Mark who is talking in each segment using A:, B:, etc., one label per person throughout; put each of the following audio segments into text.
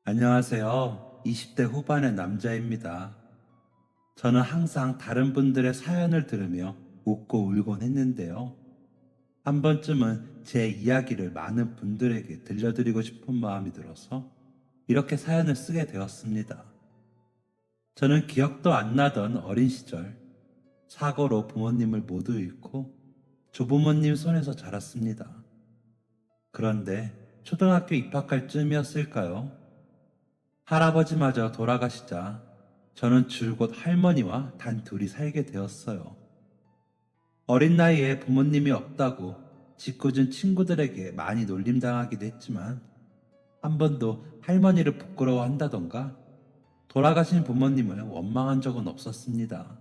A: 안녕하세요. 20대 후반의 남자입니다. 저는 항상 다른 분들의 사연을 들으며 웃고 울곤 했는데요. 한 번쯤은 제 이야기를 많은 분들에게 들려드리고 싶은 마음이 들어서 이렇게 사연을 쓰게 되었습니다. 저는 기억도 안 나던 어린 시절, 사고로 부모님을 모두 잃고 조부모님 손에서 자랐습니다. 그런데 초등학교 입학할 쯤이었을까요? 할아버지마저 돌아가시자 저는 줄곧 할머니와 단 둘이 살게 되었어요. 어린 나이에 부모님이 없다고 짓궂은 친구들에게 많이 놀림당하기도 했지만 한 번도 할머니를 부끄러워한다던가 돌아가신 부모님을 원망한 적은 없었습니다.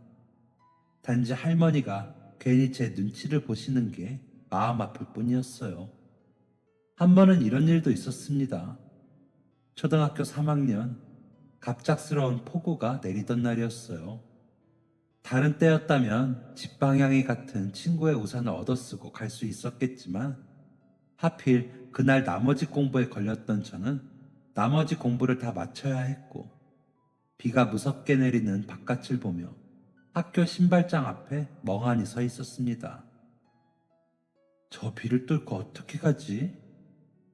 A: 단지 할머니가 괜히 제 눈치를 보시는 게 마음 아플 뿐이었어요. 한 번은 이런 일도 있었습니다. 초등학교 3학년, 갑작스러운 폭우가 내리던 날이었어요. 다른 때였다면 집 방향이 같은 친구의 우산을 얻어쓰고 갈 수 있었겠지만 하필 그날 나머지 공부에 걸렸던 저는 나머지 공부를 다 마쳐야 했고 비가 무섭게 내리는 바깥을 보며 학교 신발장 앞에 멍하니 서 있었습니다. 저 비를 뚫고 어떻게 가지?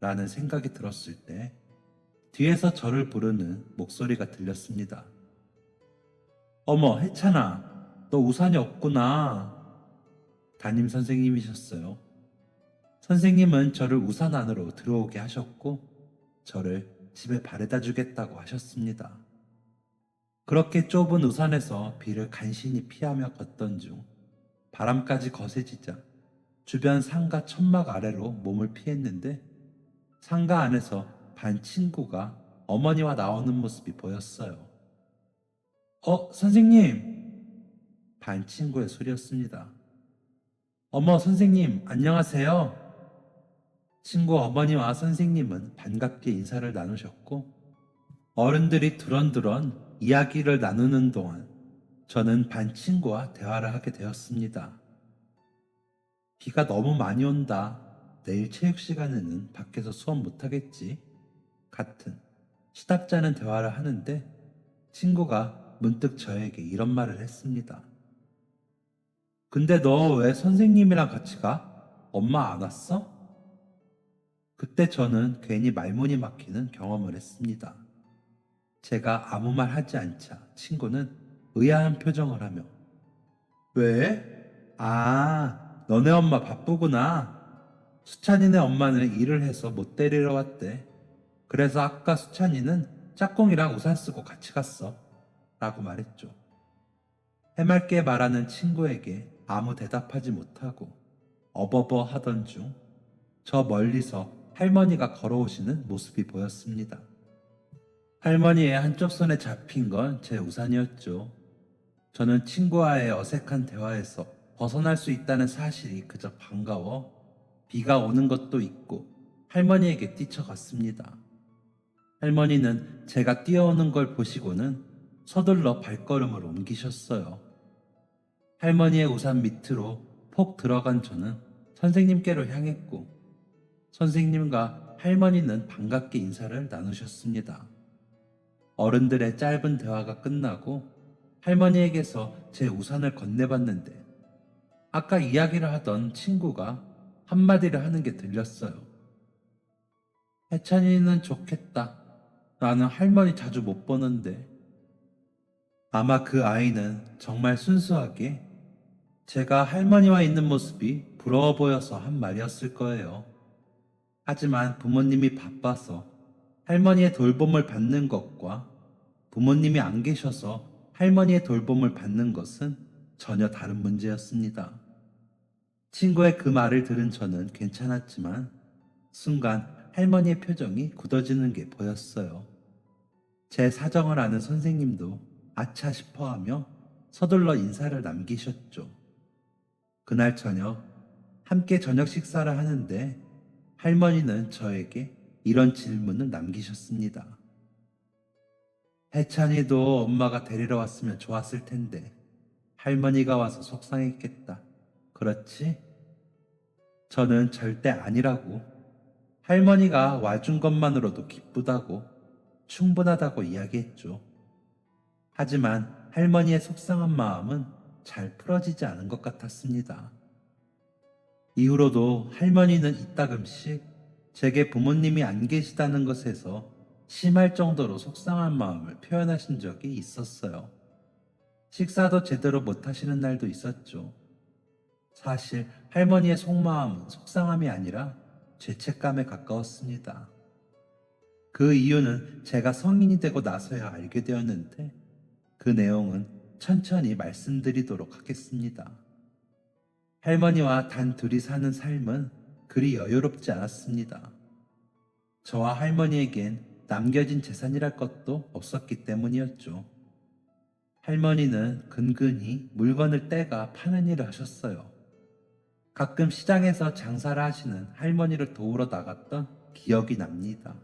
A: 라는 생각이 들었을 때 뒤에서 저를 부르는 목소리가 들렸습니다. 어머, 혜찬아, 너 우산이 없구나. 담임 선생님이셨어요. 선생님은 저를 우산 안으로 들어오게 하셨고, 저를 집에 바래다 주겠다고 하셨습니다. 그렇게 좁은 우산에서 비를 간신히 피하며 걷던 중, 바람까지 거세지자 주변 상가 천막 아래로 몸을 피했는데, 상가 안에서 반 친구가 어머니와 나오는 모습이 보였어요. 선생님! 반 친구의 소리였습니다. 어머, 선생님, 안녕하세요. 친구 어머니와 선생님은 반갑게 인사를 나누셨고, 어른들이 두런두런 이야기를 나누는 동안 저는 반 친구와 대화를 하게 되었습니다. 비가 너무 많이 온다. 내일 체육 시간에는 밖에서 수업 못하겠지. 같은 시답지 않은 대화를 하는데 친구가 문득 저에게 이런 말을 했습니다. 근데 너 왜 선생님이랑 같이 가? 엄마 안 왔어? 그때 저는 괜히 말문이 막히는 경험을 했습니다. 제가 아무 말 하지 않자 친구는 의아한 표정을 하며 왜? 너네 엄마 바쁘구나. 수찬이네 엄마는 일을 해서 못 데리러 왔대. 그래서 아까 수찬이는 짝꿍이랑 우산 쓰고 같이 갔어. 라고 말했죠. 해맑게 말하는 친구에게 아무 대답하지 못하고 어버버 하던 중 저 멀리서 할머니가 걸어오시는 모습이 보였습니다. 할머니의 한쪽 손에 잡힌 건 제 우산이었죠. 저는 친구와의 어색한 대화에서 벗어날 수 있다는 사실이 그저 반가워 비가 오는 것도 있고 할머니에게 뛰쳐갔습니다. 할머니는 제가 뛰어오는 걸 보시고는 서둘러 발걸음을 옮기셨어요. 할머니의 우산 밑으로 폭 들어간 저는 선생님께로 향했고 선생님과 할머니는 반갑게 인사를 나누셨습니다. 어른들의 짧은 대화가 끝나고 할머니에게서 제 우산을 건네봤는데 아까 이야기를 하던 친구가 한마디를 하는 게 들렸어요. 혜찬이는 좋겠다. 나는 할머니 자주 못 보는데. 아마 그 아이는 정말 순수하게 제가 할머니와 있는 모습이 부러워 보여서 한 말이었을 거예요. 하지만 부모님이 바빠서 할머니의 돌봄을 받는 것과 부모님이 안 계셔서 할머니의 돌봄을 받는 것은 전혀 다른 문제였습니다. 친구의 그 말을 들은 저는 괜찮았지만 순간 할머니의 표정이 굳어지는 게 보였어요. 제 사정을 아는 선생님도 아차 싶어하며 서둘러 인사를 남기셨죠. 그날 저녁 함께 저녁 식사를 하는데 할머니는 저에게 이런 질문을 남기셨습니다. 혜찬이도 엄마가 데리러 왔으면 좋았을 텐데 할머니가 와서 속상했겠다. 그렇지? 저는 절대 아니라고 할머니가 와준 것만으로도 기쁘다고 충분하다고 이야기했죠. 하지만 할머니의 속상한 마음은 잘 풀어지지 않은 것 같았습니다. 이후로도 할머니는 이따금씩 제게 부모님이 안 계시다는 것에서 심할 정도로 속상한 마음을 표현하신 적이 있었어요. 식사도 제대로 못 하시는 날도 있었죠. 사실 할머니의 속마음은 속상함이 아니라 죄책감에 가까웠습니다. 그 이유는 제가 성인이 되고 나서야 알게 되었는데 그 내용은 천천히 말씀드리도록 하겠습니다. 할머니와 단 둘이 사는 삶은 그리 여유롭지 않았습니다. 저와 할머니에겐 남겨진 재산이랄 것도 없었기 때문이었죠. 할머니는 근근히 물건을 떼가 파는 일을 하셨어요. 가끔 시장에서 장사를 하시는 할머니를 도우러 나갔던 기억이 납니다.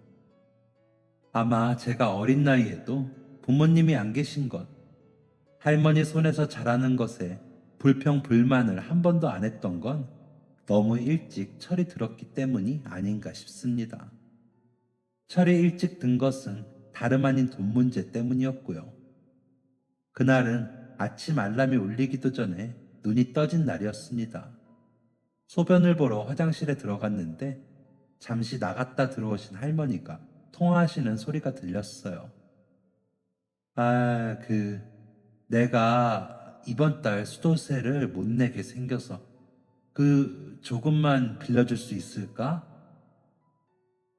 A: 아마 제가 어린 나이에도 부모님이 안 계신 것, 할머니 손에서 자라는 것에 불평불만을 한 번도 안 했던 건 너무 일찍 철이 들었기 때문이 아닌가 싶습니다. 철이 일찍 든 것은 다름 아닌 돈 문제 때문이었고요. 그날은 아침 알람이 울리기도 전에 눈이 떠진 날이었습니다. 소변을 보러 화장실에 들어갔는데 잠시 나갔다 들어오신 할머니가 통화하시는 소리가 들렸어요. 내가 이번 달 수도세를 못 내게 생겨서 조금만 빌려줄 수 있을까?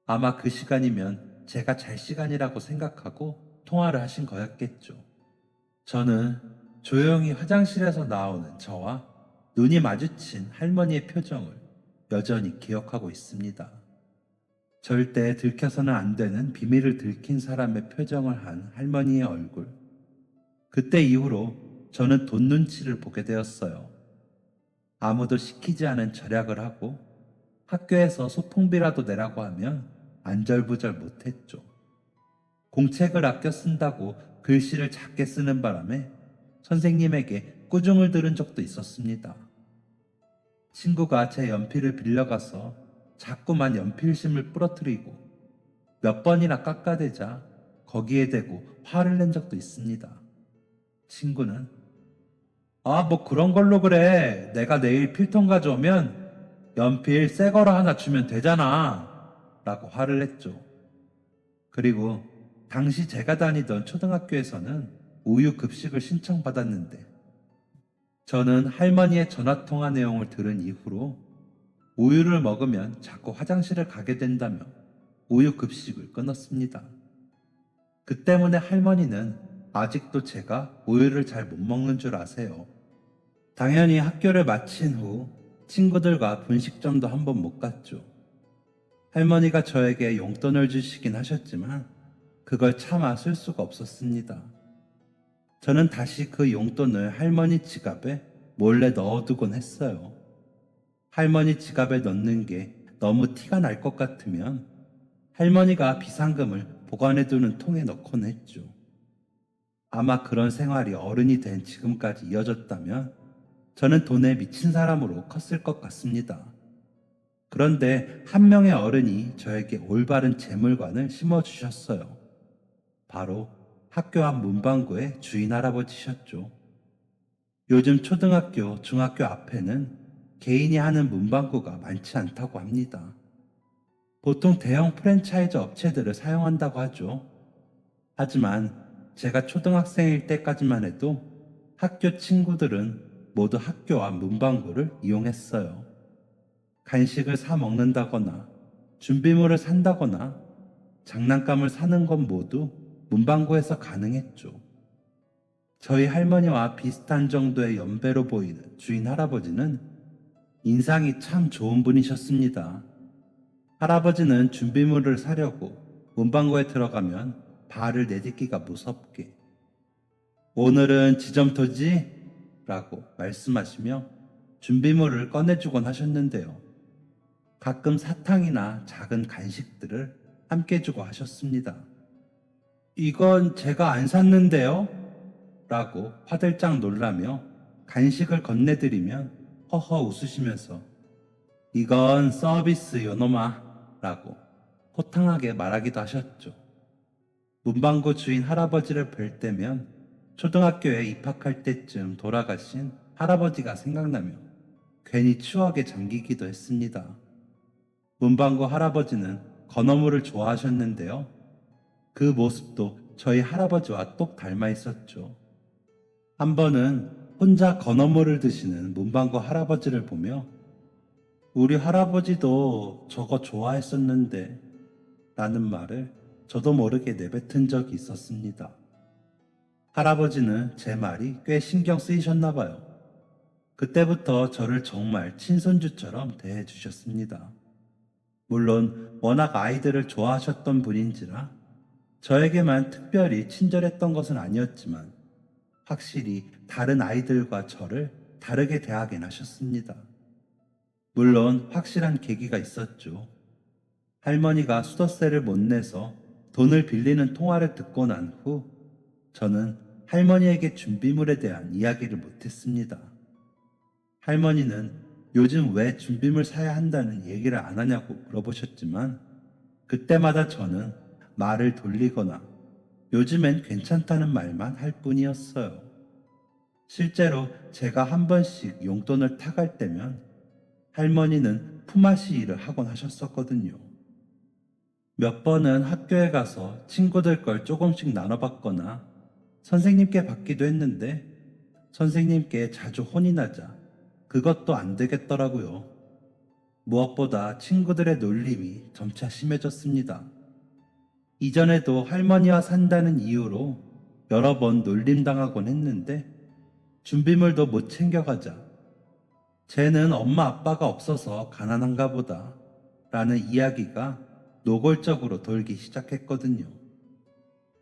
A: 아마 그 시간이면 제가 잘 시간이라고 생각하고 통화를 하신 거였겠죠. 저는 조용히 화장실에서 나오는 저와 눈이 마주친 할머니의 표정을 여전히 기억하고 있습니다. 절대 들켜서는 안 되는 비밀을 들킨 사람의 표정을 한 할머니의 얼굴. 그때 이후로 저는 돈 눈치를 보게 되었어요. 아무도 시키지 않은 절약을 하고 학교에서 소풍비라도 내라고 하면 안절부절 못했죠. 공책을 아껴 쓴다고 글씨를 작게 쓰는 바람에 선생님에게 꾸중을 들은 적도 있었습니다. 친구가 제 연필을 빌려가서 자꾸만 연필심을 부러뜨리고 몇 번이나 깎아대자 거기에 대고 화를 낸 적도 있습니다. 친구는 뭐 그런 걸로 그래. 내가 내일 필통 가져오면 연필 새 거로 하나 주면 되잖아 라고 화를 냈죠. 그리고 당시 제가 다니던 초등학교에서는 우유 급식을 신청받았는데 저는 할머니의 전화통화 내용을 들은 이후로 우유를 먹으면 자꾸 화장실을 가게 된다며 우유 급식을 끊었습니다. 그 때문에 할머니는 아직도 제가 우유를 잘 못 먹는 줄 아세요. 당연히 학교를 마친 후 친구들과 분식점도 한번 못 갔죠. 할머니가 저에게 용돈을 주시긴 하셨지만 그걸 차마 쓸 수가 없었습니다. 저는 다시 그 용돈을 할머니 지갑에 몰래 넣어두곤 했어요. 할머니 지갑에 넣는 게 너무 티가 날 것 같으면 할머니가 비상금을 보관해두는 통에 넣곤 했죠. 아마 그런 생활이 어른이 된 지금까지 이어졌다면 저는 돈에 미친 사람으로 컸을 것 같습니다. 그런데 한 명의 어른이 저에게 올바른 재물관을 심어주셨어요. 바로 학교 앞 문방구의 주인 할아버지셨죠. 요즘 초등학교, 중학교 앞에는 개인이 하는 문방구가 많지 않다고 합니다. 보통 대형 프랜차이즈 업체들을 사용한다고 하죠. 하지만 제가 초등학생일 때까지만 해도 학교 친구들은 모두 학교 앞 문방구를 이용했어요. 간식을 사 먹는다거나 준비물을 산다거나 장난감을 사는 건 모두 문방구에서 가능했죠. 저희 할머니와 비슷한 정도의 연배로 보이는 주인 할아버지는 인상이 참 좋은 분이셨습니다. 할아버지는 준비물을 사려고 문방구에 들어가면 발을 내딛기가 무섭게 오늘은 지점토지? 라고 말씀하시며 준비물을 꺼내주곤 하셨는데요. 가끔 사탕이나 작은 간식들을 함께 주고 하셨습니다. 이건 제가 안 샀는데요? 라고 화들짝 놀라며 간식을 건네드리면 허허 웃으시면서 이건 서비스 요놈아 라고 호탕하게 말하기도 하셨죠. 문방구 주인 할아버지를 뵐 때면 초등학교에 입학할 때쯤 돌아가신 할아버지가 생각나며 괜히 추억에 잠기기도 했습니다. 문방구 할아버지는 건어물을 좋아하셨는데요. 그 모습도 저희 할아버지와 똑 닮아 있었죠. 한 번은 혼자 건어물을 드시는 문방구 할아버지를 보며 우리 할아버지도 저거 좋아했었는데 라는 말을 저도 모르게 내뱉은 적이 있었습니다. 할아버지는 제 말이 꽤 신경 쓰이셨나 봐요. 그때부터 저를 정말 친손주처럼 대해 주셨습니다. 물론 워낙 아이들을 좋아하셨던 분인지라 저에게만 특별히 친절했던 것은 아니었지만 확실히 다른 아이들과 저를 다르게 대하긴 하셨습니다. 물론 확실한 계기가 있었죠. 할머니가 수도세를 못 내서 돈을 빌리는 통화를 듣고 난 후 저는 할머니에게 준비물에 대한 이야기를 못했습니다. 할머니는 요즘 왜 준비물 사야 한다는 얘기를 안 하냐고 물어보셨지만 그때마다 저는 말을 돌리거나 요즘엔 괜찮다는 말만 할 뿐이었어요. 실제로 제가 한 번씩 용돈을 타갈 때면 할머니는 품앗이 일을 하곤 하셨었거든요. 몇 번은 학교에 가서 친구들 걸 조금씩 나눠받거나 선생님께 받기도 했는데 선생님께 자주 혼이 나자 그것도 안 되겠더라고요. 무엇보다 친구들의 놀림이 점차 심해졌습니다. 이전에도 할머니와 산다는 이유로 여러 번 놀림당하곤 했는데 준비물도 못 챙겨가자 쟤는 엄마 아빠가 없어서 가난한가 보다 라는 이야기가 노골적으로 돌기 시작했거든요.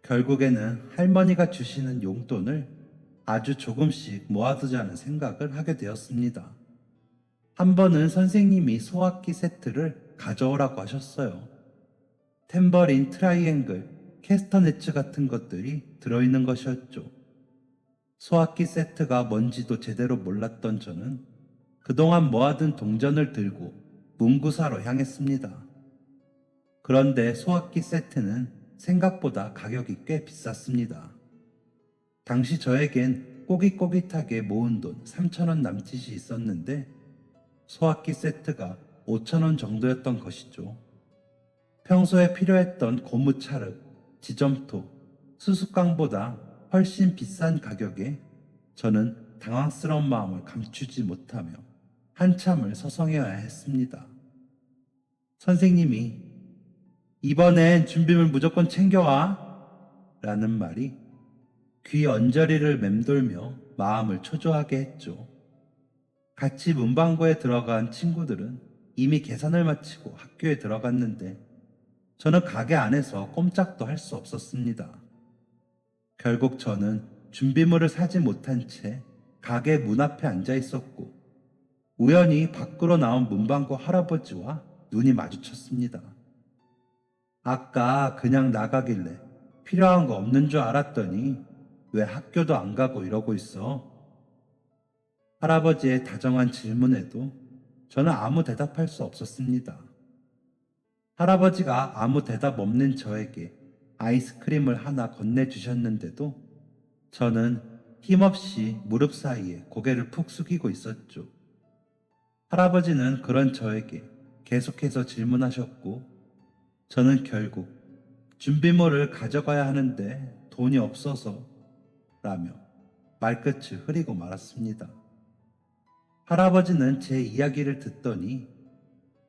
A: 결국에는 할머니가 주시는 용돈을 아주 조금씩 모아두자는 생각을 하게 되었습니다. 한 번은 선생님이 소화기 세트를 가져오라고 하셨어요. 탬버린, 트라이앵글, 캐스터네츠 같은 것들이 들어있는 것이었죠. 소화기 세트가 뭔지도 제대로 몰랐던 저는 그동안 모아둔 동전을 들고 문구사로 향했습니다. 그런데 소화기 세트는 생각보다 가격이 꽤 비쌌습니다. 당시 저에겐 꼬깃꼬깃하게 모은 돈 3,000원 남짓이 있었는데 소화기 세트가 5,000원 정도였던 것이죠. 평소에 필요했던 고무차륵, 지점토, 수수깡보다 훨씬 비싼 가격에 저는 당황스러운 마음을 감추지 못하며 한참을 서성여야 했습니다. 선생님이 이번엔 준비물 무조건 챙겨와 라는 말이 귀 언저리를 맴돌며 마음을 초조하게 했죠. 같이 문방구에 들어간 친구들은 이미 계산을 마치고 학교에 들어갔는데 저는 가게 안에서 꼼짝도 할 수 없었습니다. 결국 저는 준비물을 사지 못한 채 가게 문 앞에 앉아 있었고 우연히 밖으로 나온 문방구 할아버지와 눈이 마주쳤습니다. 아까 그냥 나가길래 필요한 거 없는 줄 알았더니 왜 학교도 안 가고 이러고 있어? 할아버지의 다정한 질문에도 저는 아무 대답할 수 없었습니다. 할아버지가 아무 대답 없는 저에게 아이스크림을 하나 건네주셨는데도 저는 힘없이 무릎 사이에 고개를 푹 숙이고 있었죠. 할아버지는 그런 저에게 계속해서 질문하셨고 저는 결국 준비물을 가져가야 하는데 돈이 없어서 라며 말끝을 흐리고 말았습니다. 할아버지는 제 이야기를 듣더니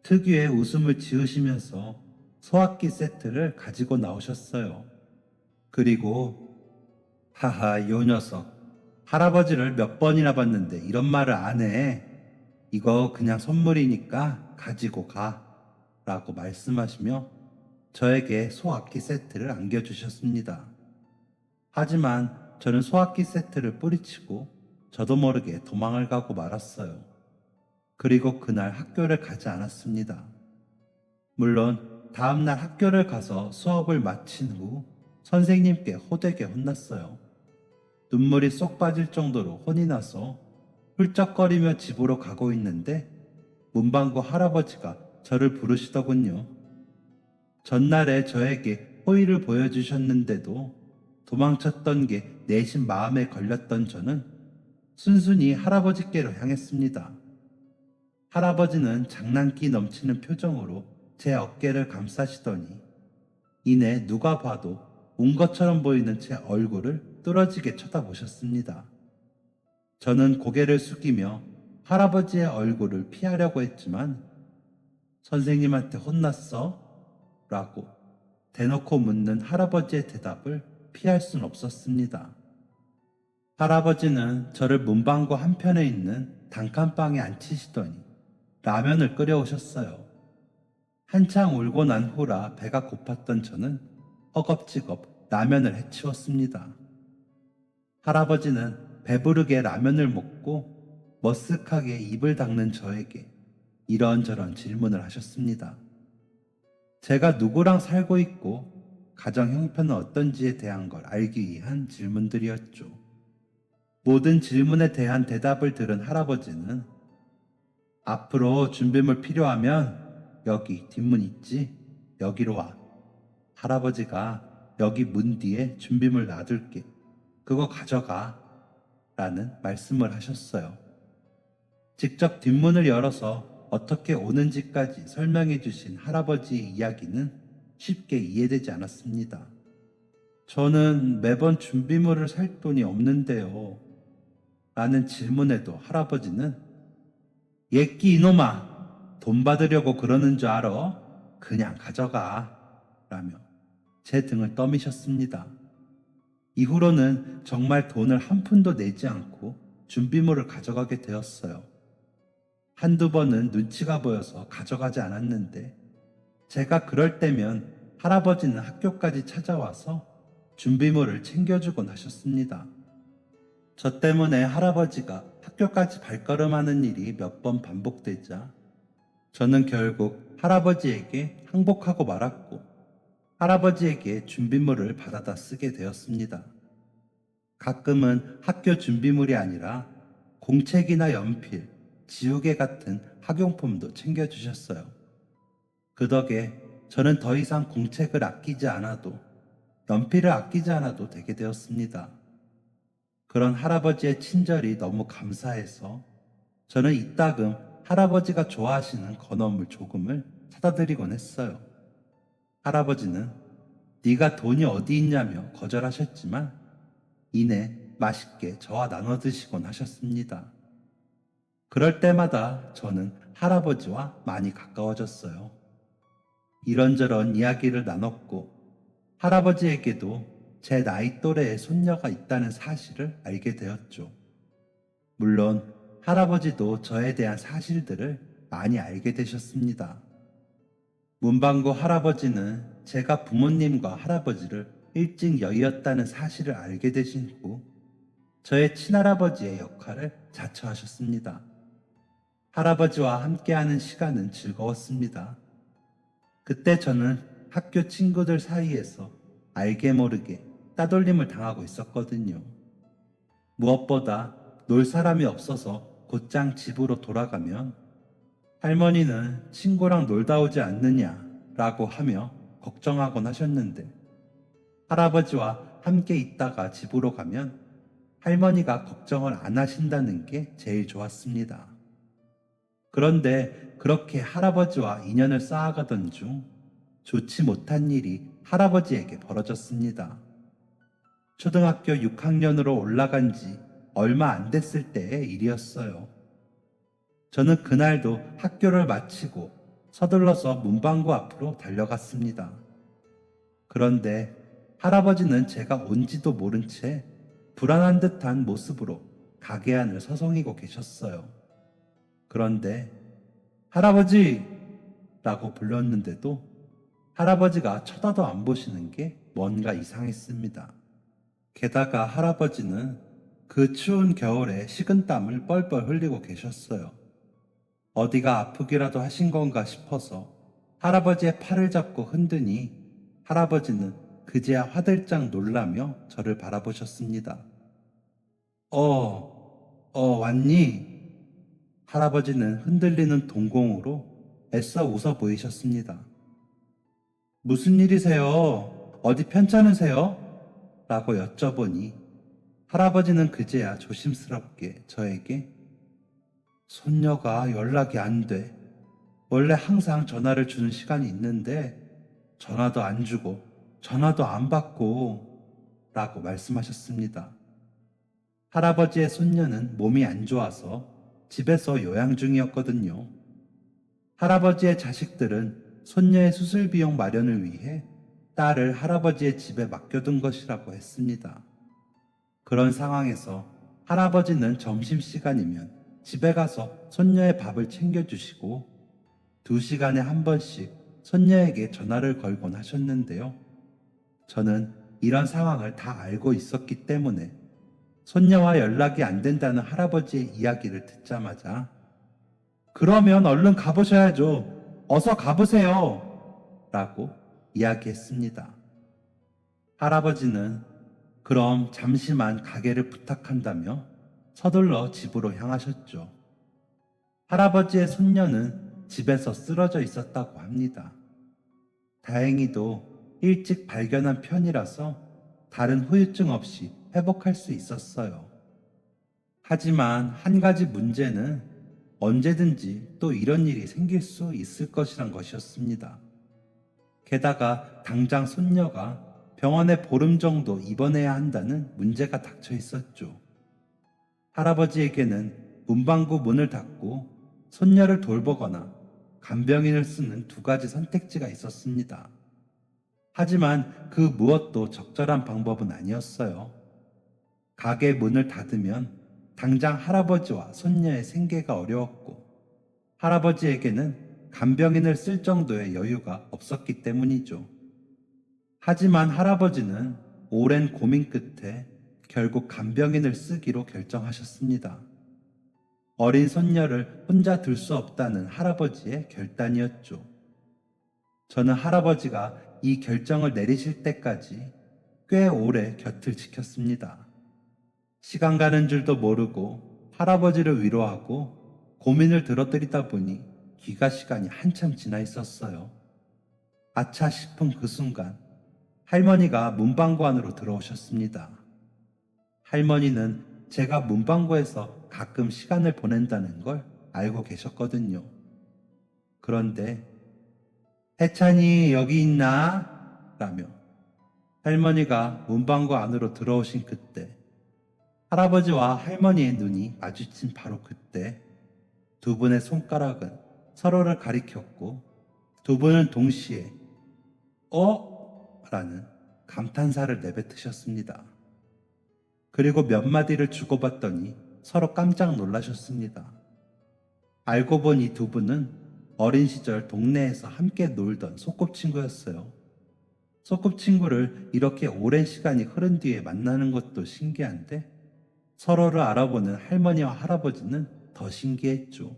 A: 특유의 웃음을 지으시면서 소화기 세트를 가지고 나오셨어요. 그리고 하하 요 녀석 할아버지를 몇 번이나 봤는데 이런 말을 안 해. 이거 그냥 선물이니까 가지고 가 라고 말씀하시며 저에게 소화기 세트를 안겨주셨습니다. 하지만 저는 소화기 세트를 뿌리치고 저도 모르게 도망을 가고 말았어요. 그리고 그날 학교를 가지 않았습니다. 물론 다음날 학교를 가서 수업을 마친 후 선생님께 호되게 혼났어요. 눈물이 쏙 빠질 정도로 혼이 나서 훌쩍거리며 집으로 가고 있는데 문방구 할아버지가 저를 부르시더군요. 전날에 저에게 호의를 보여주셨는데도 도망쳤던 게 내심 마음에 걸렸던 저는 순순히 할아버지께로 향했습니다. 할아버지는 장난기 넘치는 표정으로 제 어깨를 감싸시더니 이내 누가 봐도 운 것처럼 보이는 제 얼굴을 뚫어지게 쳐다보셨습니다. 저는 고개를 숙이며 할아버지의 얼굴을 피하려고 했지만 선생님한테 혼났어? 라고 대놓고 묻는 할아버지의 대답을 피할 순 없었습니다. 할아버지는 저를 문방구 한편에 있는 단칸방에 앉히시더니 라면을 끓여오셨어요. 한창 울고 난 후라 배가 고팠던 저는 허겁지겁 라면을 해치웠습니다. 할아버지는 배부르게 라면을 먹고 머쓱하게 입을 닦는 저에게 이런저런 질문을 하셨습니다. 제가 누구랑 살고 있고 가정 형편은 어떤지에 대한 걸 알기 위한 질문들이었죠. 모든 질문에 대한 대답을 들은 할아버지는 앞으로 준비물 필요하면 여기 뒷문 있지? 여기로 와. 할아버지가 여기 문 뒤에 준비물 놔둘게. 그거 가져가. 라는 말씀을 하셨어요. 직접 뒷문을 열어서 어떻게 오는지까지 설명해 주신 할아버지의 이야기는 쉽게 이해되지 않았습니다. 저는 매번 준비물을 살 돈이 없는데요. 라는 질문에도 할아버지는 예끼 이놈아, 돈 받으려고 그러는 줄 알아? 그냥 가져가. 라며 제 등을 떠미셨습니다. 이후로는 정말 돈을 한 푼도 내지 않고 준비물을 가져가게 되었어요. 한두 번은 눈치가 보여서 가져가지 않았는데 제가 그럴 때면 할아버지는 학교까지 찾아와서 준비물을 챙겨주곤 하셨습니다. 저 때문에 할아버지가 학교까지 발걸음하는 일이 몇 번 반복되자 저는 결국 할아버지에게 항복하고 말았고 할아버지에게 준비물을 받아다 쓰게 되었습니다. 가끔은 학교 준비물이 아니라 공책이나 연필, 지우개 같은 학용품도 챙겨주셨어요. 그 덕에 저는 더 이상 공책을 아끼지 않아도 연필을 아끼지 않아도 되게 되었습니다. 그런 할아버지의 친절이 너무 감사해서 저는 이따금 할아버지가 좋아하시는 건어물 조금을 사다 드리곤 했어요. 할아버지는 네가 돈이 어디 있냐며 거절하셨지만 이내 맛있게 저와 나눠 드시곤 하셨습니다. 그럴 때마다 저는 할아버지와 많이 가까워졌어요. 이런저런 이야기를 나눴고 할아버지에게도 제 나이 또래의 손녀가 있다는 사실을 알게 되었죠. 물론 할아버지도 저에 대한 사실들을 많이 알게 되셨습니다. 문방구 할아버지는 제가 부모님과 할아버지를 일찍 여의었다는 사실을 알게 되신 후 저의 친할아버지의 역할을 자처하셨습니다. 할아버지와 함께하는 시간은 즐거웠습니다. 그때 저는 학교 친구들 사이에서 알게 모르게 따돌림을 당하고 있었거든요. 무엇보다 놀 사람이 없어서 곧장 집으로 돌아가면 할머니는 친구랑 놀다 오지 않느냐라고 하며 걱정하곤 하셨는데 할아버지와 함께 있다가 집으로 가면 할머니가 걱정을 안 하신다는 게 제일 좋았습니다. 그런데 그렇게 할아버지와 인연을 쌓아가던 중 좋지 못한 일이 할아버지에게 벌어졌습니다. 초등학교 6학년으로 올라간 지 얼마 안 됐을 때의 일이었어요. 저는 그날도 학교를 마치고 서둘러서 문방구 앞으로 달려갔습니다. 그런데 할아버지는 제가 온지도 모른 채 불안한 듯한 모습으로 가게 안을 서성이고 계셨어요. 그런데 할아버지! 라고 불렀는데도 할아버지가 쳐다도 안 보시는 게 뭔가 이상했습니다. 게다가 할아버지는 그 추운 겨울에 식은땀을 뻘뻘 흘리고 계셨어요. 어디가 아프기라도 하신 건가 싶어서 할아버지의 팔을 잡고 흔드니 할아버지는 그제야 화들짝 놀라며 저를 바라보셨습니다. 왔니? 할아버지는 흔들리는 동공으로 애써 웃어 보이셨습니다. 무슨 일이세요? 어디 편찮으세요? 라고 여쭤보니 할아버지는 그제야 조심스럽게 저에게 손녀가 연락이 안 돼. 원래 항상 전화를 주는 시간이 있는데 전화도 안 주고 전화도 안 받고 라고 말씀하셨습니다. 할아버지의 손녀는 몸이 안 좋아서 집에서 요양 중이었거든요. 할아버지의 자식들은 손녀의 수술 비용 마련을 위해 딸을 할아버지의 집에 맡겨둔 것이라고 했습니다. 그런 상황에서 할아버지는 점심시간이면 집에 가서 손녀의 밥을 챙겨주시고 2시간에 한 번씩 손녀에게 전화를 걸곤 하셨는데요. 저는 이런 상황을 다 알고 있었기 때문에 손녀와 연락이 안 된다는 할아버지의 이야기를 듣자마자 그러면 얼른 가보셔야죠. 어서 가보세요. 라고 이야기했습니다. 할아버지는 그럼 잠시만 가게를 부탁한다며 서둘러 집으로 향하셨죠. 할아버지의 손녀는 집에서 쓰러져 있었다고 합니다. 다행히도 일찍 발견한 편이라서 다른 후유증 없이 회복할 수 있었어요. 하지만 한 가지 문제는 언제든지 또 이런 일이 생길 수 있을 것이란 것이었습니다. 게다가 당장 손녀가 병원에 보름 정도 입원해야 한다는 문제가 닥쳐 있었죠. 할아버지에게는 문방구 문을 닫고 손녀를 돌보거나 간병인을 쓰는 2가지 선택지가 있었습니다. 하지만 그 무엇도 적절한 방법은 아니었어요. 가게 문을 닫으면 당장 할아버지와 손녀의 생계가 어려웠고 할아버지에게는 간병인을 쓸 정도의 여유가 없었기 때문이죠. 하지만 할아버지는 오랜 고민 끝에 결국 간병인을 쓰기로 결정하셨습니다. 어린 손녀를 혼자 둘 수 없다는 할아버지의 결단이었죠. 저는 할아버지가 이 결정을 내리실 때까지 꽤 오래 곁을 지켰습니다. 시간 가는 줄도 모르고 할아버지를 위로하고 고민을 들어드리다 보니 귀가 시간이 한참 지나 있었어요. 아차 싶은 그 순간 할머니가 문방구 안으로 들어오셨습니다. 할머니는 제가 문방구에서 가끔 시간을 보낸다는 걸 알고 계셨거든요. 그런데 해찬이 여기 있나? 라며 할머니가 문방구 안으로 들어오신 그때 할아버지와 할머니의 눈이 마주친 바로 그때 2분의 손가락은 서로를 가리켰고 2분은 동시에 라는 감탄사를 내뱉으셨습니다. 그리고 몇 마디를 주고받더니 서로 깜짝 놀라셨습니다. 알고 보니 2분은 어린 시절 동네에서 함께 놀던 소꿉친구였어요. 소꿉친구를 이렇게 오랜 시간이 흐른 뒤에 만나는 것도 신기한데 서로를 알아보는 할머니와 할아버지는 더 신기했죠.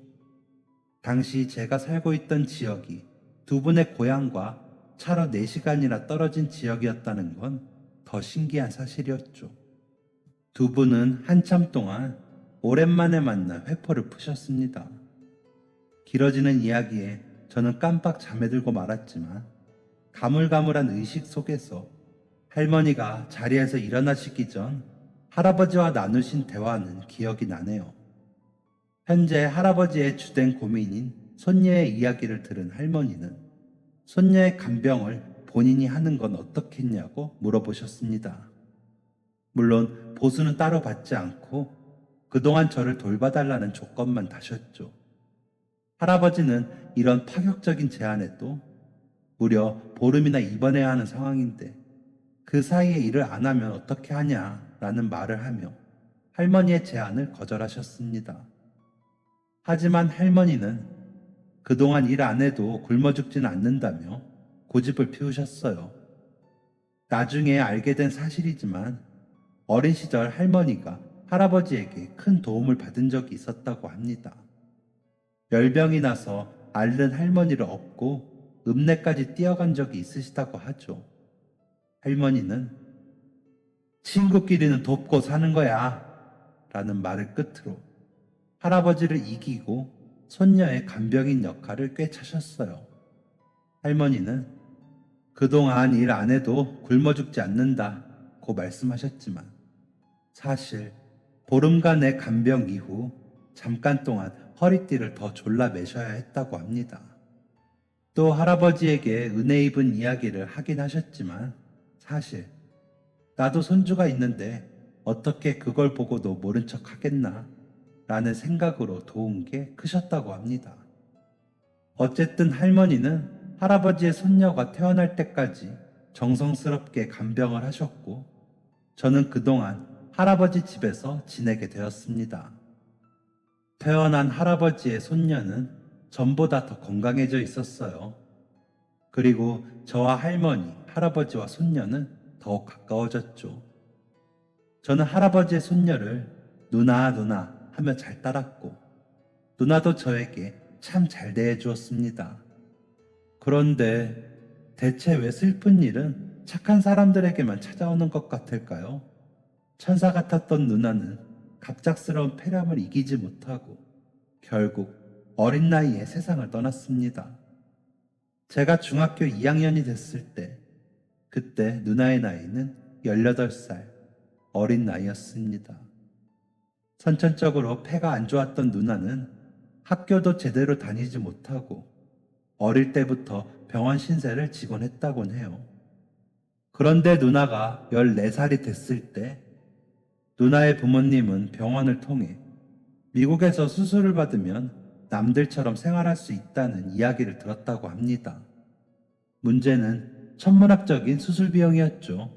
A: 당시 제가 살고 있던 지역이 2분의 고향과 차로 4시간이나 떨어진 지역이었다는 건 더 신기한 사실이었죠. 2분은 한참 동안 오랜만에 만나 회포를 푸셨습니다. 길어지는 이야기에 저는 깜빡 잠에 들고 말았지만 가물가물한 의식 속에서 할머니가 자리에서 일어나시기 전 할아버지와 나누신 대화는 기억이 나네요. 현재 할아버지의 주된 고민인 손녀의 이야기를 들은 할머니는 손녀의 간병을 본인이 하는 건 어떻겠냐고 물어보셨습니다. 물론 보수는 따로 받지 않고 그동안 저를 돌봐달라는 조건만 다셨죠. 할아버지는 이런 파격적인 제안에도 무려 보름이나 입원해야 하는 상황인데 그 사이에 일을 안 하면 어떻게 하냐라는 말을 하며 할머니의 제안을 거절하셨습니다. 하지만 할머니는 그동안 일 안 해도 굶어 죽지는 않는다며 고집을 피우셨어요. 나중에 알게 된 사실이지만 어린 시절 할머니가 할아버지에게 큰 도움을 받은 적이 있었다고 합니다. 열병이 나서 앓는 할머니를 업고 읍내까지 뛰어간 적이 있으시다고 하죠. 할머니는 친구끼리는 돕고 사는 거야 라는 말을 끝으로 할아버지를 이기고 손녀의 간병인 역할을 꿰차셨어요. 할머니는 그동안 일 안 해도 굶어 죽지 않는다고 말씀하셨지만 사실 보름간의 간병 이후 잠깐 동안 허리띠를 더 졸라 매셔야 했다고 합니다. 또 할아버지에게 은혜 입은 이야기를 하긴 하셨지만 사실 나도 손주가 있는데 어떻게 그걸 보고도 모른 척 하겠나 라는 생각으로 도운 게 크셨다고 합니다. 어쨌든 할머니는 할아버지의 손녀가 태어날 때까지 정성스럽게 간병을 하셨고 저는 그동안 할아버지 집에서 지내게 되었습니다. 태어난 할아버지의 손녀는 전보다 더 건강해져 있었어요. 그리고 저와 할머니, 할아버지와 손녀는 더욱 가까워졌죠. 저는 할아버지의 손녀를 누나 누나 하며 잘 따랐고 누나도 저에게 참 잘 대해 주었습니다. 그런데 대체 왜 슬픈 일은 착한 사람들에게만 찾아오는 것 같을까요? 천사 같았던 누나는 갑작스러운 폐렴을 이기지 못하고 결국 어린 나이에 세상을 떠났습니다. 제가 중학교 2학년이 됐을 때 그때 누나의 나이는 18살 어린 나이였습니다. 선천적으로 폐가 안 좋았던 누나는 학교도 제대로 다니지 못하고 어릴 때부터 병원 신세를 지곤 했다곤 해요. 그런데 누나가 14살이 됐을 때 누나의 부모님은 병원을 통해 미국에서 수술을 받으면 남들처럼 생활할 수 있다는 이야기를 들었다고 합니다. 문제는 천문학적인 수술 비용이었죠.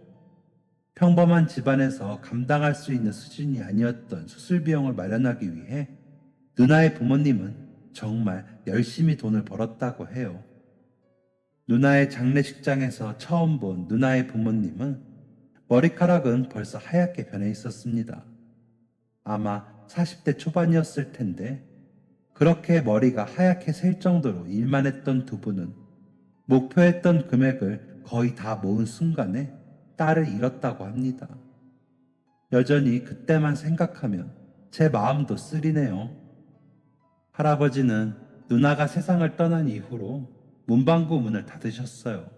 A: 평범한 집안에서 감당할 수 있는 수준이 아니었던 수술 비용을 마련하기 위해 누나의 부모님은 정말 열심히 돈을 벌었다고 해요. 누나의 장례식장에서 처음 본 누나의 부모님은 머리카락은 벌써 하얗게 변해 있었습니다. 아마 40대 초반이었을 텐데 그렇게 머리가 하얗게 셀 정도로 일만 했던 두 분은 목표했던 금액을 거의 다 모은 순간에 딸을 잃었다고 합니다. 여전히 그때만 생각하면 제 마음도 쓰리네요. 할아버지는 누나가 세상을 떠난 이후로 문방구 문을 닫으셨어요.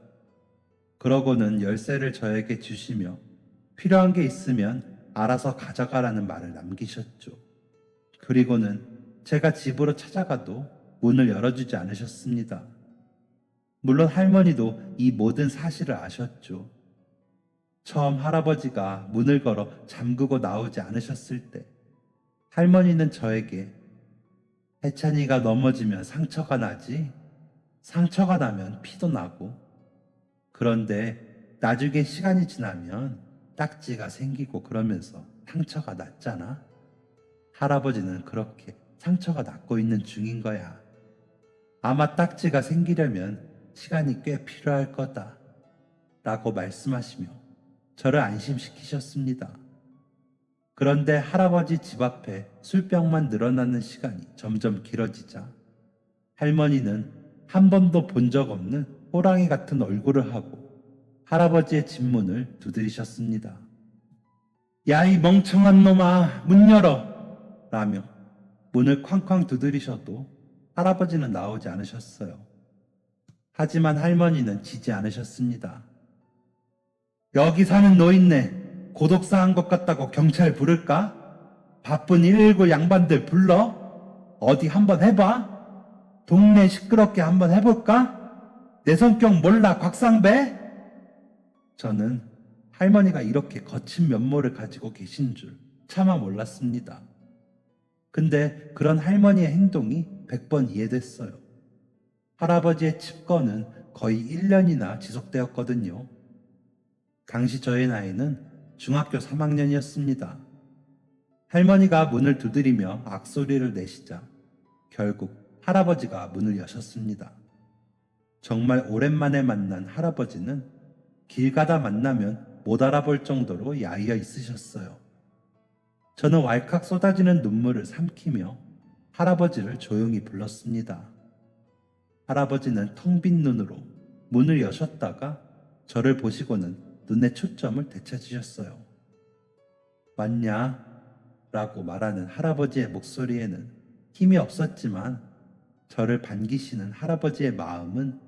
A: 그러고는 열쇠를 저에게 주시며 필요한 게 있으면 알아서 가져가라는 말을 남기셨죠. 그리고는 제가 집으로 찾아가도 문을 열어주지 않으셨습니다. 물론 할머니도 이 모든 사실을 아셨죠. 처음 할아버지가 문을 걸어 잠그고 나오지 않으셨을 때 할머니는 저에게 해찬이가 넘어지면 상처가 나지? 상처가 나면 피도 나고 그런데 나중에 시간이 지나면 딱지가 생기고 그러면서 상처가 낫잖아. 할아버지는 그렇게 상처가 낫고 있는 중인 거야. 아마 딱지가 생기려면 시간이 꽤 필요할 거다. 라고 말씀하시며 저를 안심시키셨습니다. 그런데 할아버지 집 앞에 술병만 늘어나는 시간이 점점 길어지자 할머니는 한 번도 본 적 없는 호랑이 같은 얼굴을 하고 할아버지의 집 문을 두드리셨습니다. 야, 이 멍청한 놈아, 문 열어! 라며 문을 쾅쾅 두드리셔도 할아버지는 나오지 않으셨어요. 하지만 할머니는 지지 않으셨습니다. 여기 사는 노인네 고독사한 것 같다고 경찰 부를까? 바쁜 119 양반들 불러? 어디 한번 해봐? 동네 시끄럽게 한번 해볼까? 내 성격 몰라, 곽상배? 저는 할머니가 이렇게 거친 면모를 가지고 계신 줄 차마 몰랐습니다. 근데 그런 할머니의 행동이 100번 이해됐어요. 할아버지의 칩거는 거의 1년이나 지속되었거든요. 당시 저의 나이는 중학교 3학년이었습니다. 할머니가 문을 두드리며 악소리를 내시자 결국 할아버지가 문을 여셨습니다. 정말 오랜만에 만난 할아버지는 길 가다 만나면 못 알아볼 정도로 야위어 있으셨어요. 저는 왈칵 쏟아지는 눈물을 삼키며 할아버지를 조용히 불렀습니다. 할아버지는 텅 빈 눈으로 문을 여셨다가 저를 보시고는 눈에 초점을 되찾으셨어요. 맞냐? 라고 말하는 할아버지의 목소리에는 힘이 없었지만 저를 반기시는 할아버지의 마음은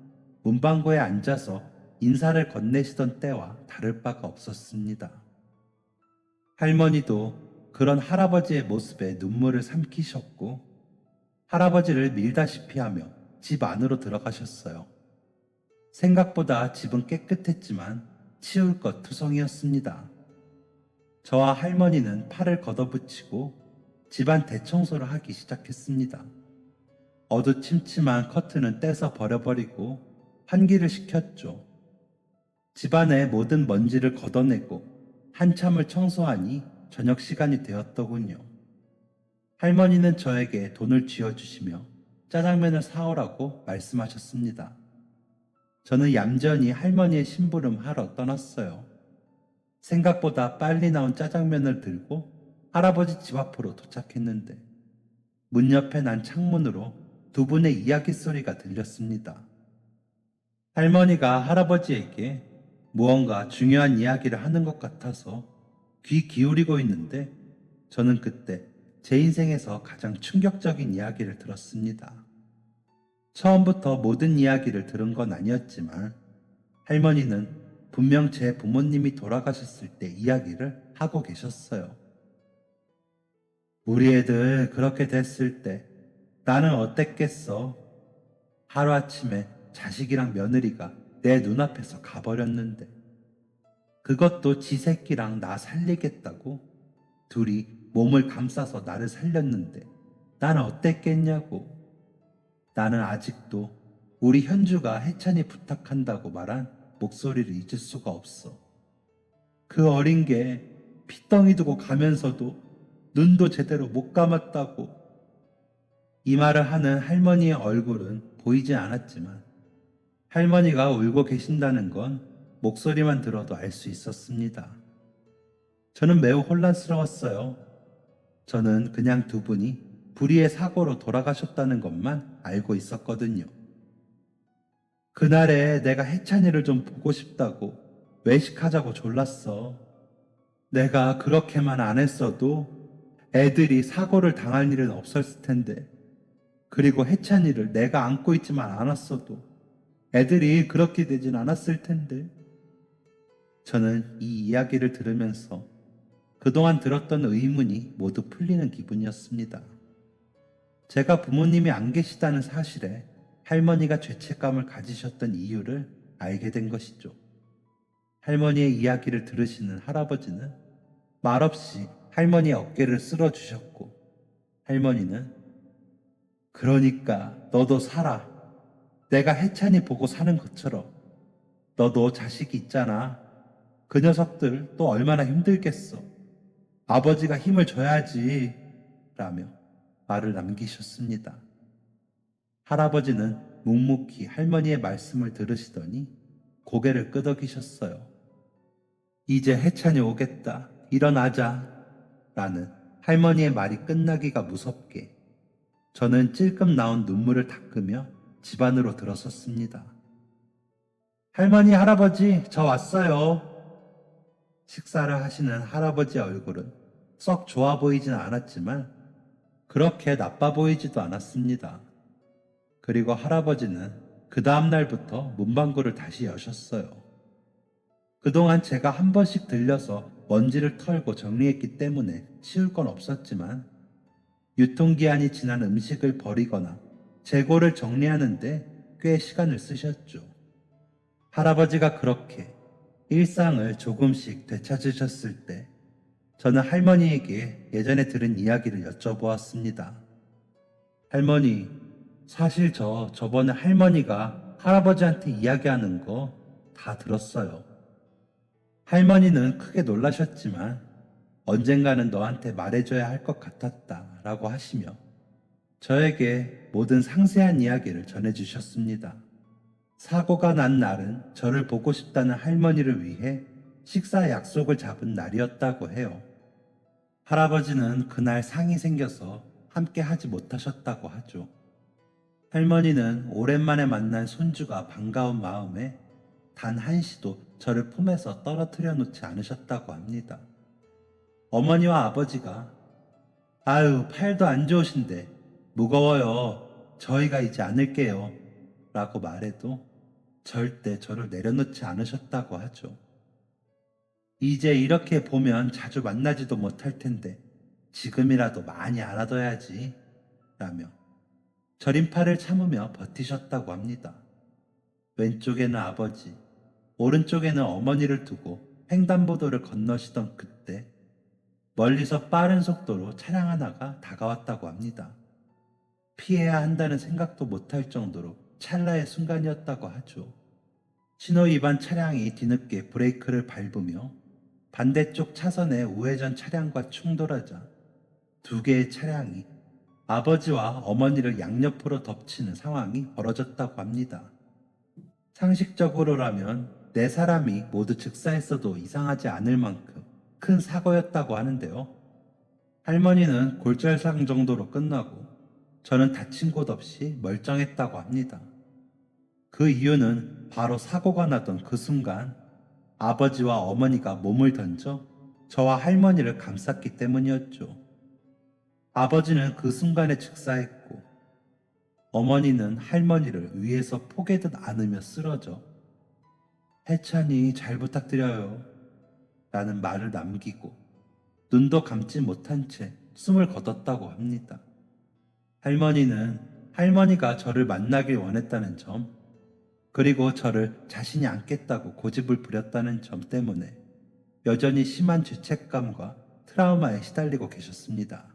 A: 문방구에 앉아서 인사를 건네시던 때와 다를 바가 없었습니다. 할머니도 그런 할아버지의 모습에 눈물을 삼키셨고 할아버지를 밀다시피 하며 집 안으로 들어가셨어요. 생각보다 집은 깨끗했지만 치울 것 투성이었습니다. 저와 할머니는 팔을 걷어붙이고 집안 대청소를 하기 시작했습니다. 어두침침한 커튼은 떼서 버려버리고 환기를 시켰죠. 집안의 모든 먼지를 걷어내고 한참을 청소하니 저녁 시간이 되었더군요. 할머니는 저에게 돈을 쥐어주시며 짜장면을 사오라고 말씀하셨습니다. 저는 얌전히 할머니의 심부름 하러 떠났어요. 생각보다 빨리 나온 짜장면을 들고 할아버지 집 앞으로 도착했는데 문 옆에 난 창문으로 두 분의 이야기 소리가 들렸습니다. 할머니가 할아버지에게 무언가 중요한 이야기를 하는 것 같아서 귀 기울이고 있는데 저는 그때 제 인생에서 가장 충격적인 이야기를 들었습니다. 처음부터 모든 이야기를 들은 건 아니었지만 할머니는 분명 제 부모님이 돌아가셨을 때 이야기를 하고 계셨어요. 우리 애들 그렇게 됐을 때 나는 어땠겠어? 하루아침에 자식이랑 며느리가 내 눈앞에서 가버렸는데 그것도 지 새끼랑 나 살리겠다고 둘이 몸을 감싸서 나를 살렸는데 나는 어땠겠냐고. 나는 아직도 우리 현주가 해찬이 부탁한다고 말한 목소리를 잊을 수가 없어. 그 어린 게 핏덩이 두고 가면서도 눈도 제대로 못 감았다고. 이 말을 하는 할머니의 얼굴은 보이지 않았지만 할머니가 울고 계신다는 건 목소리만 들어도 알 수 있었습니다. 저는 매우 혼란스러웠어요. 저는 그냥 두 분이 불의의 사고로 돌아가셨다는 것만 알고 있었거든요. 그날에 내가 해찬이를 좀 보고 싶다고 외식하자고 졸랐어. 내가 그렇게만 안 했어도 애들이 사고를 당할 일은 없었을 텐데, 그리고 해찬이를 내가 안고 있지만 않았어도 애들이 그렇게 되진 않았을 텐데. 저는 이 이야기를 들으면서 그동안 들었던 의문이 모두 풀리는 기분이었습니다. 제가 부모님이 안 계시다는 사실에 할머니가 죄책감을 가지셨던 이유를 알게 된 것이죠. 할머니의 이야기를 들으시는 할아버지는 말없이 할머니의 어깨를 쓸어주셨고, 할머니는 그러니까 너도 살아. 내가 해찬이 보고 사는 것처럼 너도 자식이 있잖아. 그 녀석들 또 얼마나 힘들겠어. 아버지가 힘을 줘야지. 라며 말을 남기셨습니다. 할아버지는 묵묵히 할머니의 말씀을 들으시더니 고개를 끄덕이셨어요. 이제 해찬이 오겠다. 일어나자. 라는 할머니의 말이 끝나기가 무섭게 저는 찔끔 나온 눈물을 닦으며 집 안으로 들어섰습니다. 할머니, 할아버지, 저 왔어요. 식사를 하시는 할아버지의 얼굴은 썩 좋아 보이진 않았지만 그렇게 나빠 보이지도 않았습니다. 그리고 할아버지는 그 다음 날부터 문방구를 다시 여셨어요. 그동안 제가 한 번씩 들려서 먼지를 털고 정리했기 때문에 치울 건 없었지만 유통기한이 지난 음식을 버리거나 재고를 정리하는데 꽤 시간을 쓰셨죠. 할아버지가 그렇게 일상을 조금씩 되찾으셨을 때 저는 할머니에게 예전에 들은 이야기를 여쭤보았습니다. 할머니, 사실 저번에 할머니가 할아버지한테 이야기하는 거 다 들었어요. 할머니는 크게 놀라셨지만 언젠가는 너한테 말해줘야 할 것 같았다 라고 하시며 저에게 모든 상세한 이야기를 전해주셨습니다. 사고가 난 날은 저를 보고 싶다는 할머니를 위해 식사 약속을 잡은 날이었다고 해요. 할아버지는 그날 상이 생겨서 함께 하지 못하셨다고 하죠. 할머니는 오랜만에 만난 손주가 반가운 마음에 단 한시도 저를 품에서 떨어뜨려 놓지 않으셨다고 합니다. 어머니와 아버지가 아유, 팔도 안 좋으신데 무거워요. 저희가 이제 안을게요. 라고 말해도 절대 저를 내려놓지 않으셨다고 하죠. 이제 이렇게 보면 자주 만나지도 못할 텐데 지금이라도 많이 알아둬야지 라며 저림팔을 참으며 버티셨다고 합니다. 왼쪽에는 아버지, 오른쪽에는 어머니를 두고 횡단보도를 건너시던 그때 멀리서 빠른 속도로 차량 하나가 다가왔다고 합니다. 피해야 한다는 생각도 못할 정도로 찰나의 순간이었다고 하죠. 신호 위반 차량이 뒤늦게 브레이크를 밟으며 반대쪽 차선의 우회전 차량과 충돌하자 두 개의 차량이 아버지와 어머니를 양옆으로 덮치는 상황이 벌어졌다고 합니다. 상식적으로라면 네 사람이 모두 즉사했어도 이상하지 않을 만큼 큰 사고였다고 하는데요. 할머니는 골절상 정도로 끝나고 저는 다친 곳 없이 멀쩡했다고 합니다. 그 이유는 바로 사고가 나던 그 순간 아버지와 어머니가 몸을 던져 저와 할머니를 감쌌기 때문이었죠. 아버지는 그 순간에 즉사했고 어머니는 할머니를 위에서 포개듯 안으며 쓰러져 해찬이 잘 부탁드려요 라는 말을 남기고 눈도 감지 못한 채 숨을 거뒀다고 합니다. 할머니는 할머니가 저를 만나길 원했다는 점, 그리고 저를 자신이 안겠다고 고집을 부렸다는 점 때문에 여전히 심한 죄책감과 트라우마에 시달리고 계셨습니다.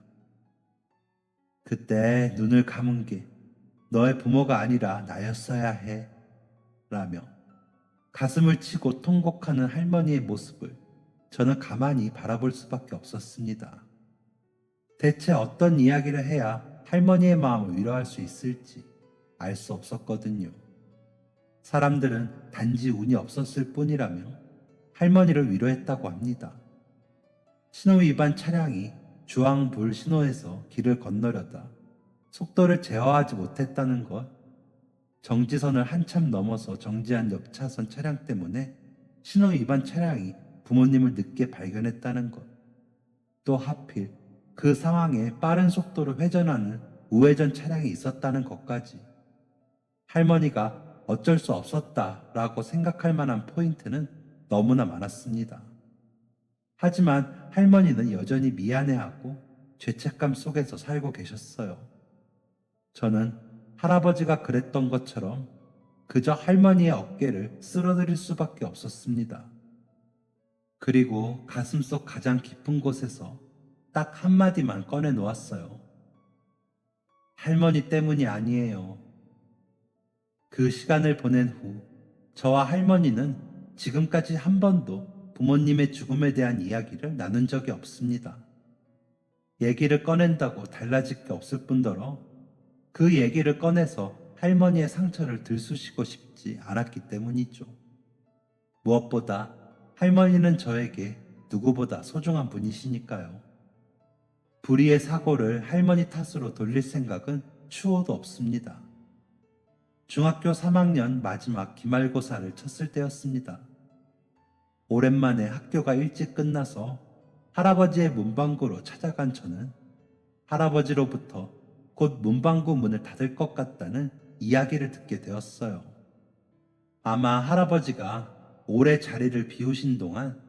A: 그때 눈을 감은 게 너의 부모가 아니라 나였어야 해 라며 가슴을 치고 통곡하는 할머니의 모습을 저는 가만히 바라볼 수밖에 없었습니다. 대체 어떤 이야기를 해야 할머니의 마음을 위로할 수 있을지 알 수 없었거든요. 사람들은 단지 운이 없었을 뿐이라며 할머니를 위로했다고 합니다. 신호 위반 차량이 주황불 신호에서 길을 건너려다 속도를 제어하지 못했다는 것, 정지선을 한참 넘어서 정지한 옆 차선 차량 때문에 신호 위반 차량이 부모님을 늦게 발견했다는 것, 또 하필 그 상황에 빠른 속도로 회전하는 우회전 차량이 있었다는 것까지 할머니가 어쩔 수 없었다라고 생각할 만한 포인트는 너무나 많았습니다. 하지만 할머니는 여전히 미안해하고 죄책감 속에서 살고 계셨어요. 저는 할아버지가 그랬던 것처럼 그저 할머니의 어깨를 쓸어드릴 수밖에 없었습니다. 그리고 가슴속 가장 깊은 곳에서 딱 한마디만 꺼내 놓았어요. 할머니 때문이 아니에요. 그 시간을 보낸 후 저와 할머니는 지금까지 한 번도 부모님의 죽음에 대한 이야기를 나눈 적이 없습니다. 얘기를 꺼낸다고 달라질 게 없을 뿐더러 그 얘기를 꺼내서 할머니의 상처를 들쑤시고 싶지 않았기 때문이죠. 무엇보다 할머니는 저에게 누구보다 소중한 분이시니까요. 불의의 사고를 할머니 탓으로 돌릴 생각은 추호도 없습니다. 중학교 3학년 마지막 기말고사를 쳤을 때였습니다. 오랜만에 학교가 일찍 끝나서 할아버지의 문방구로 찾아간 저는 할아버지로부터 곧 문방구 문을 닫을 것 같다는 이야기를 듣게 되었어요. 아마 할아버지가 오래 자리를 비우신 동안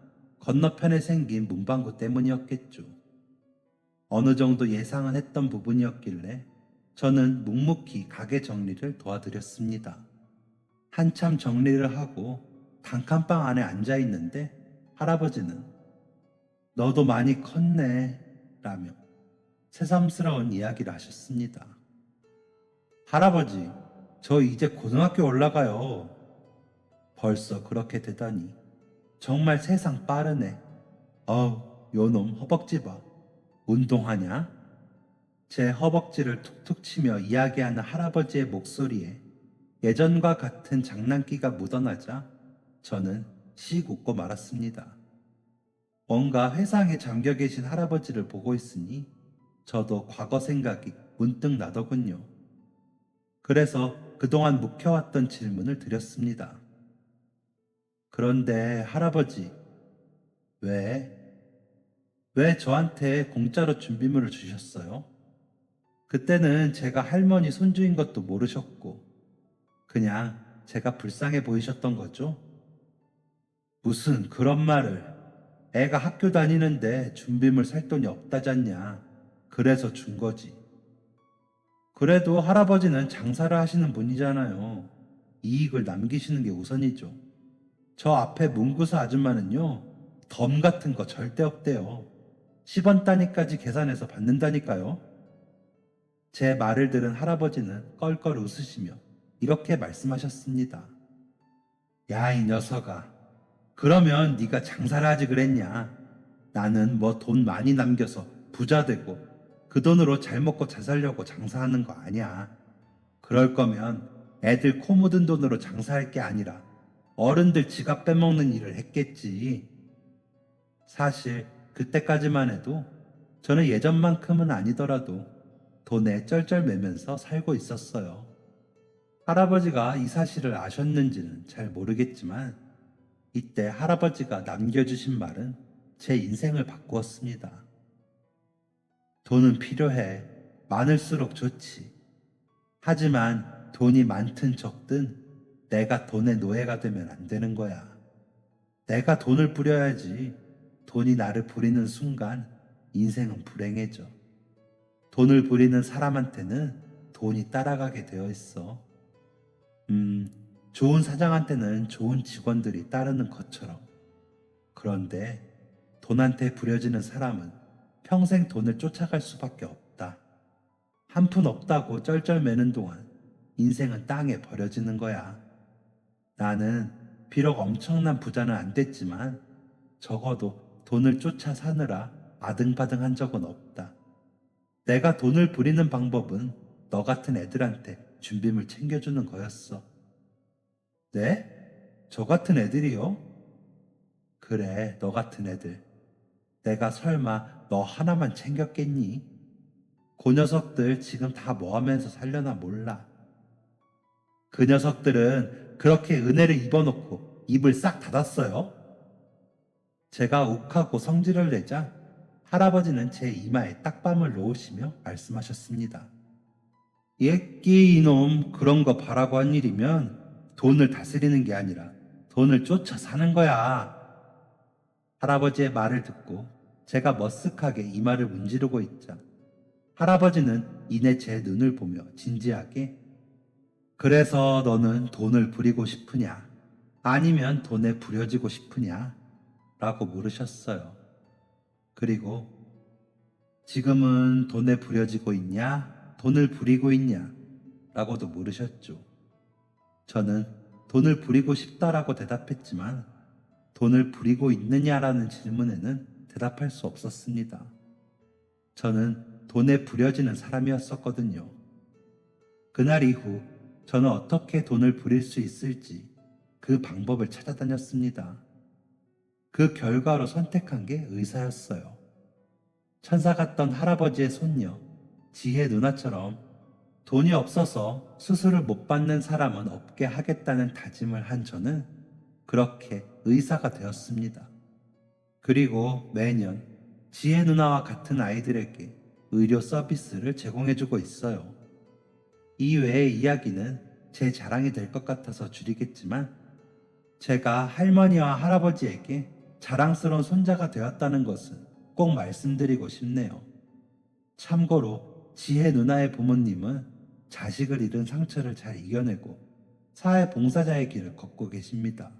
A: 건너편에 생긴 문방구 때문이었겠죠. 어느 정도 예상은 했던 부분이었길래 저는 묵묵히 가게 정리를 도와드렸습니다. 한참 정리를 하고 단칸방 안에 앉아 있는데 할아버지는 너도 많이 컸네 라며 새삼스러운 이야기를 하셨습니다. 할아버지, 저 이제 고등학교 올라가요. 벌써 그렇게 되다니 정말 세상 빠르네. 어우, 요놈 허벅지 봐. 운동하냐? 제 허벅지를 툭툭 치며 이야기하는 할아버지의 목소리에 예전과 같은 장난기가 묻어나자 저는 씩 웃고 말았습니다. 뭔가 회상에 잠겨 계신 할아버지를 보고 있으니 저도 과거 생각이 문득 나더군요. 그래서 그동안 묵혀왔던 질문을 드렸습니다. 그런데 할아버지, 왜 저한테 공짜로 준비물을 주셨어요? 그때는 제가 할머니 손주인 것도 모르셨고 그냥 제가 불쌍해 보이셨던 거죠? 무슨 그런 말을. 애가 학교 다니는데 준비물 살 돈이 없다잖냐. 그래서 준 거지. 그래도 할아버지는 장사를 하시는 분이잖아요. 이익을 남기시는 게 우선이죠. 저 앞에 문구사 아줌마는요, 덤 같은 거 절대 없대요. 10원 단위까지 계산해서 받는다니까요. 제 말을 들은 할아버지는 껄껄 웃으시며 이렇게 말씀하셨습니다. 야, 이 녀석아. 그러면 네가 장사를 하지 그랬냐? 나는 뭐 돈 많이 남겨서 부자 되고 그 돈으로 잘 먹고 잘 살려고 장사하는 거 아니야. 그럴 거면 애들 코 묻은 돈으로 장사할 게 아니라 어른들 지갑 빼먹는 일을 했겠지. 사실 그때까지만 해도 저는 예전만큼은 아니더라도 돈에 쩔쩔매면서 살고 있었어요. 할아버지가 이 사실을 아셨는지는 잘 모르겠지만 이때 할아버지가 남겨주신 말은 제 인생을 바꾸었습니다. 돈은 필요해. 많을수록 좋지. 하지만 돈이 많든 적든 내가 돈의 노예가 되면 안 되는 거야. 내가 돈을 부려야지. 돈이 나를 부리는 순간 인생은 불행해져. 돈을 부리는 사람한테는 돈이 따라가게 되어 있어. 좋은 사장한테는 좋은 직원들이 따르는 것처럼. 그런데 돈한테 부려지는 사람은 평생 돈을 쫓아갈 수밖에 없다. 한 푼 없다고 쩔쩔매는 동안 인생은 땅에 버려지는 거야. 나는 비록 엄청난 부자는 안 됐지만 적어도 돈을 쫓아 사느라 아등바등한 적은 없다. 내가 돈을 부리는 방법은 너 같은 애들한테 준비물 챙겨주는 거였어. 네? 저 같은 애들이요? 그래, 너 같은 애들. 내가 설마 너 하나만 챙겼겠니? 그 녀석들 지금 다 뭐 하면서 살려나 몰라. 그 녀석들은 그렇게 은혜를 입어놓고 입을 싹 닫았어요. 제가 욱하고 성질을 내자 할아버지는 제 이마에 딱밤을 놓으시며 말씀하셨습니다. 예끼 이놈, 그런 거 바라고 한 일이면 돈을 다스리는 게 아니라 돈을 쫓아 사는 거야. 할아버지의 말을 듣고 제가 머쓱하게 이마를 문지르고 있자 할아버지는 이내 제 눈을 보며 진지하게 그래서 너는 돈을 부리고 싶으냐? 아니면 돈에 부려지고 싶으냐? 라고 물으셨어요. 그리고 지금은 돈에 부려지고 있냐? 돈을 부리고 있냐? 라고도 물으셨죠. 저는 돈을 부리고 싶다라고 대답했지만 돈을 부리고 있느냐라는 질문에는 대답할 수 없었습니다. 저는 돈에 부려지는 사람이었었거든요. 그날 이후 저는 어떻게 돈을 부릴 수 있을지 그 방법을 찾아다녔습니다. 그 결과로 선택한 게 의사였어요. 천사 같던 할아버지의 손녀, 지혜 누나처럼 돈이 없어서 수술을 못 받는 사람은 없게 하겠다는 다짐을 한 저는 그렇게 의사가 되었습니다. 그리고 매년 지혜 누나와 같은 아이들에게 의료 서비스를 제공해주고 있어요. 이 외의 이야기는 제 자랑이 될 것 같아서 줄이겠지만 제가 할머니와 할아버지에게 자랑스러운 손자가 되었다는 것은 꼭 말씀드리고 싶네요. 참고로 지혜 누나의 부모님은 자식을 잃은 상처를 잘 이겨내고 사회봉사자의 길을 걷고 계십니다.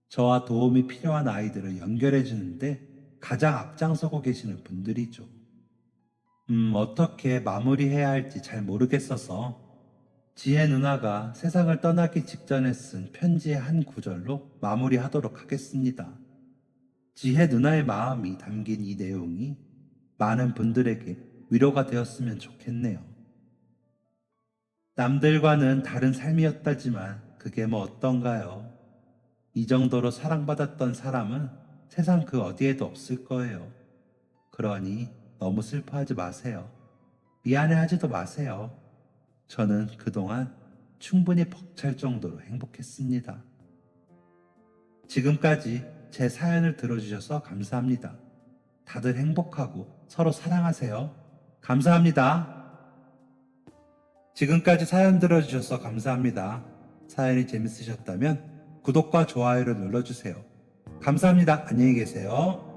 A: 저와 도움이 필요한 아이들을 연결해 주는데 가장 앞장서고 계시는 분들이죠. 어떻게 마무리해야 할지 잘 모르겠어서 지혜 누나가 세상을 떠나기 직전에 쓴 편지의 한 구절로 마무리하도록 하겠습니다. 지혜 누나의 마음이 담긴 이 내용이 많은 분들에게 위로가 되었으면 좋겠네요. 남들과는 다른 삶이었다지만 그게 뭐 어떤가요? 이 정도로 사랑받았던 사람은 세상 그 어디에도 없을 거예요. 그러니 너무 슬퍼하지 마세요. 미안해하지도 마세요. 저는 그동안 충분히 벅찰 정도로 행복했습니다. 지금까지 제 사연을 들어주셔서 감사합니다. 다들 행복하고 서로 사랑하세요. 감사합니다. 지금까지 사연 들어주셔서 감사합니다. 사연이 재밌으셨다면 구독과 좋아요를 눌러주세요. 감사합니다. 안녕히 계세요.